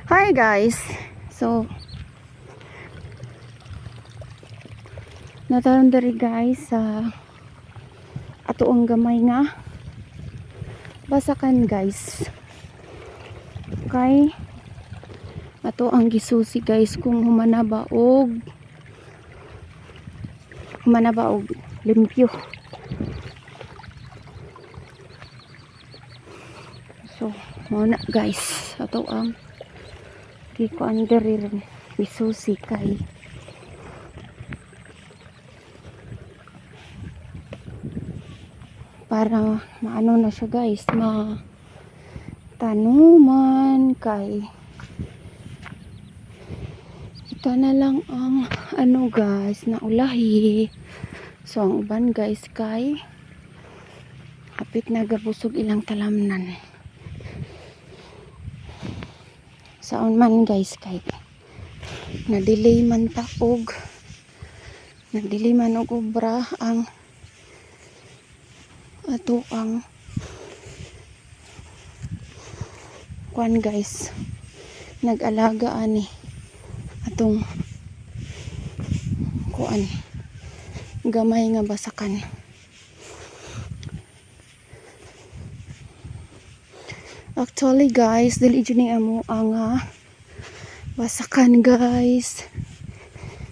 Hi guys. So nataron diri guys sa ato ang gamay nga basakan guys. Kay ato ang gisusi guys kung humanaba og limpyo. So mo na guys ato ang kikuan diri gisusi kay para maano na siya guys, tanuman kay ito na lang ang ano guys na ulahi. So ang uban guys kay hapit na gabusog ilang talamnan. Saon man guys kay na-delay man og obra ang ato ang kuan guys, nag-alaga ani atong kuan gamay nga basakan. Actually guys, dili jud ni amo ang basakan guys,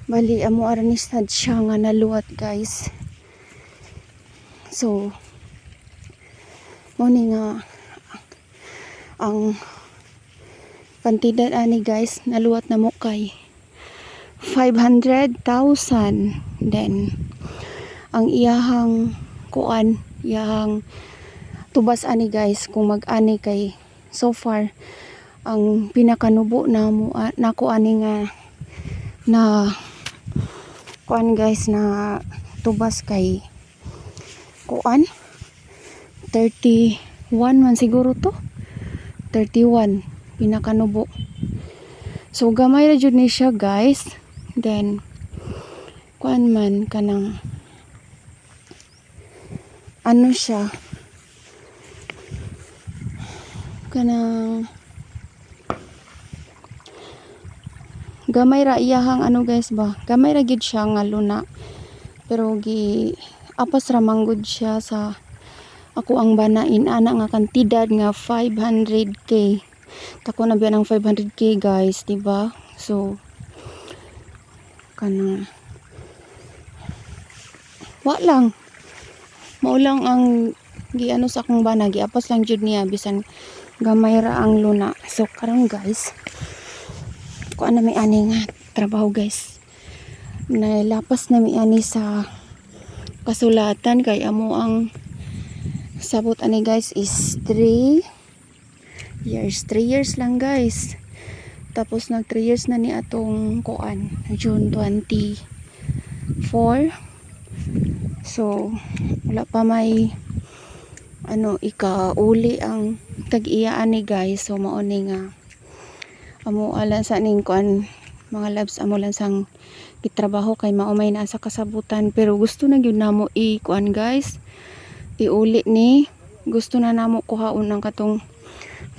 bali amo arani sad siya nga naluwat guys. So mo ni nga ang kantidad ani guys naluwat na mo kay 500,000. Then ang iyahang kuan, iyahang tubas ani guys kung mag-ani kay so far ang pinakanubo na mo nako ani nga na kuan guys na tubas kay kuan 31 man siguro to, 31 pinakanubo. So gamay ra jud ni siya guys. Then kuan man kanang ano siya kanang gamay ra iyahang ano guys ba, gamay ra gid siya nga luna pero gi apas ra manggod siya sa ako ang banain ana nga kantidad nga 500k. Tako na biya ng 500k guys, diba? So kanang wa lang maulang ang giano sa akong bana, giapas lang jud niya bisan gamay ra ang luna. So karon guys kuan na may ani nga trabaho guys, nailapas na may ani sa kasulatan kay amo ang sabot ani guys is 3 years lang guys. Tapos nag 3 years na ni atong kuan June 24. So wala pa may ano ikauli ang tag-iya ani guys. So mao ni nga amo alan sa ning kuan mga labs, amo lang sang gitrabaho kay mao may nasa kasabutan pero gusto na gyud namo i-kuan guys, iuli ni gusto na namo kuhaon ang katong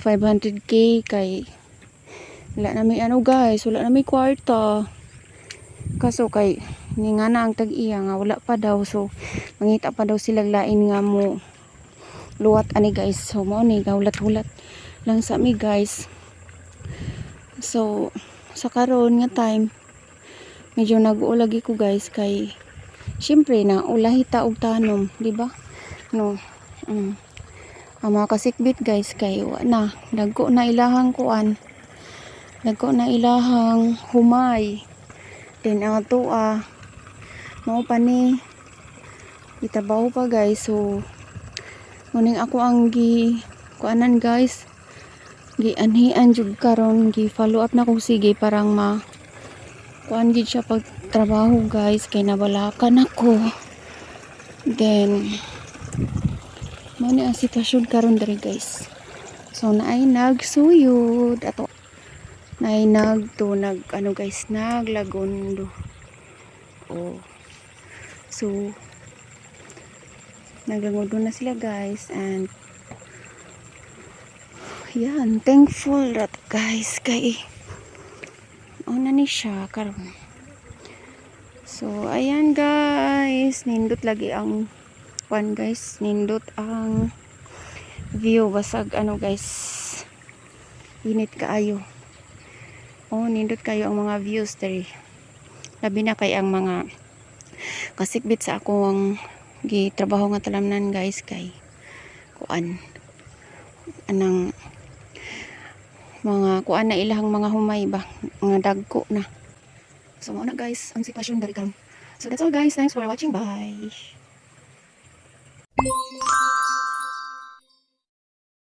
500k kay wala na may ano guys, wala na may kwarta kaso kay ni nga na ang tag-iya nga wala pa daw. So mangita pa daw silang lain nga mo luwat ani guys. So mao ni gawlat-hulat lang sa mi guys. So sa karon nga time medyo nag-ulagi ko guys kay syempre na ulahi ta og tanom, di ba? No. Ang mga kasikbit guys kay wa na dagko na ilahang kuan, dagko na ilahang humay. Then ang ato mao pa ni itabaho pa guys. So muning ako ang gi kuanan guys, gi anhian jud karon, gi follow up na ko sige parang ma kuan gid siya pag trabaho guys kay nabalakan ako. Then mo ni ang sitwasyon karon diri guys. So naay nagsuyod ato, naay nag ano guys, naglagondo. Oh. So naglagondo na sila guys and Yan, thankful rat guys kay una ni siya karon. So ayan guys, nindot lagi ang guys, nindot ang view, basag ano guys, init kaayo. Oh, nindot kayo ang mga views diri. Labi na kay ang mga kasikbit sa akong gitrabaho nga talamnan guys kay kuan anang mga kuan na ilahang mga humay ba, mga dagko na. So mao na guys ang sitwasyon dari karon. So that's all guys, thanks for watching, bye.